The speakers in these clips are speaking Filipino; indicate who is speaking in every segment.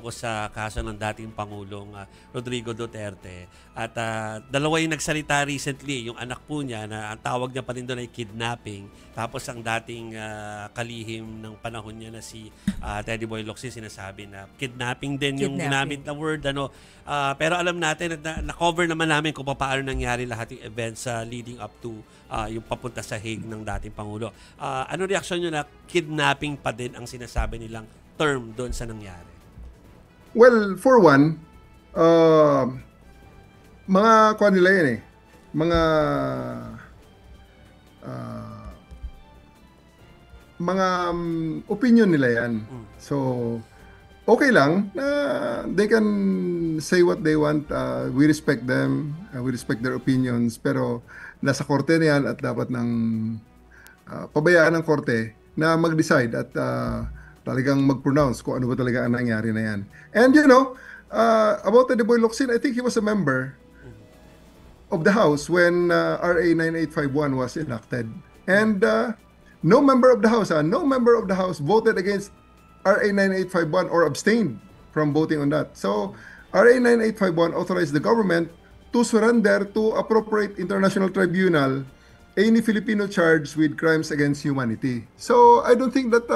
Speaker 1: ko sa kaso ng dating Pangulong Rodrigo Duterte. At dalawa yung nagsalita recently, yung anak po niya na ang tawag niya pa rin doon ay kidnapping. Tapos ang dating kalihim ng panahon niya na si Teddy Boy Locsin sinasabi na kidnapping din yung ginamit na word. Pero alam natin at na-cover naman namin kung paano nangyari lahat yung events leading up to yung papunta sa Hague ng dating Pangulo. Ano reaksyon nyo na kidnapping pa din ang sinasabi nilang term doon sa nangyari?
Speaker 2: Well, for one, mga kuha nila yan eh. Mga opinion nila yan. So, okay lang na they can say what they want. We respect them. We respect their opinions. Pero nasa korte na yan at dapat ng pabayaan ng korte na mag-decide at talagang mag-pronounce kung ano ba talaga ang nangyari na yan. And you know, about Teddy Boy Locsin, I think he was a member of the House when RA 9851 was enacted. And no member of the House voted against RA 9851 or abstained from voting on that. So, RA 9851 authorized the government to surrender to appropriate international tribunal any Filipino charged with crimes against humanity. So, I don't think that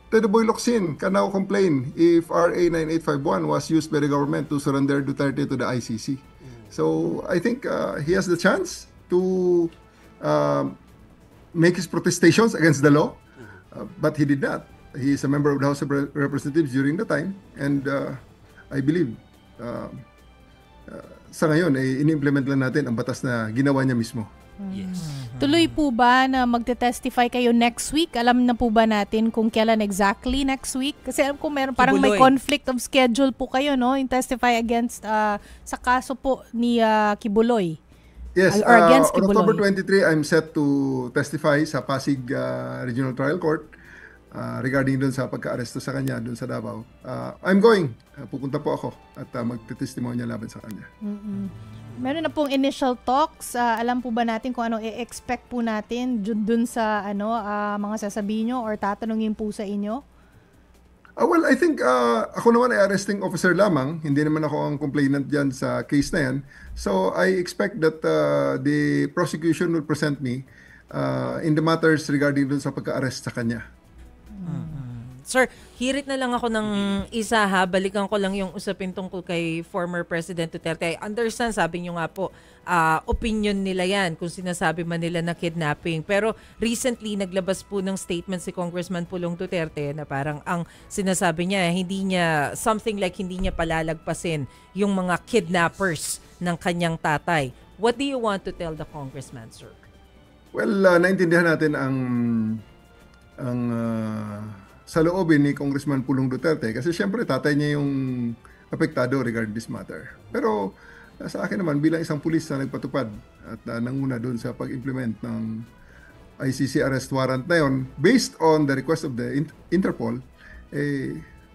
Speaker 2: Teddy Boy Locsin can now complain if RA 9851 was used by the government to surrender Duterte to the ICC. So I think he has the chance to make his protestations against the law, but he did not. He is a member of the House of Representatives during the time, and I believe sa ngayon ay ini-implement lang natin ang batas na ginawa niya mismo.
Speaker 1: Yes.
Speaker 3: Tuloy po ba na magte-testify kayo next week? Alam na po ba natin kung kailan exactly next week? Kasi alam ko meron parang may conflict of schedule po kayo, no? In testify against sa kaso po ni Kibuloy.
Speaker 2: Yes,
Speaker 3: or against
Speaker 2: on
Speaker 3: Kibuloy.
Speaker 2: October 23, I'm set to testify sa Pasig Regional Trial Court regarding dun sa pagka-aresto sa kanya dun sa Davao. I'm going. Pupunta po ako at magte-testimony laban sa kanya.
Speaker 3: Meron na pong initial talks. Alam po ba natin kung anong i-expect po natin dun sa mga sasabihin nyo or tatanungin po sa inyo?
Speaker 2: Well, I think ako naman ay arresting officer lamang. Hindi naman ako ang complainant dyan sa case na yan. So I expect that the prosecution will present me in the matters regarding dun sa pagka-arrest sa kanya.
Speaker 4: Sir, hirit na lang ako ng isa ha. Balikan ko lang yung usapin tungkol kay former President Duterte. I understand, sabi nyo nga po, opinion nila yan kung sinasabi man nila na kidnapping. Pero recently, naglabas po ng statement si Congressman Pulong Duterte na parang ang sinasabi niya, something like hindi niya palalagpasin yung mga kidnappers ng kanyang tatay. What do you want to tell the congressman, sir?
Speaker 2: Well, naintindihan natin ang sa loobin ni Congressman Pulong Duterte kasi siyempre tatay niya yung apektado regarding this matter. Pero sa akin naman bilang isang pulis na nagpatupad at nanguna doon sa pag-implement ng ICC arrest warrant na yon based on the request of the Interpol,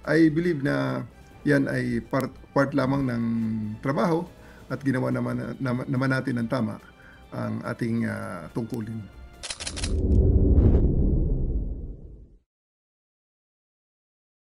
Speaker 2: I believe na yan ay part lamang ng trabaho at ginawa naman natin ng tama ang ating tungkulin.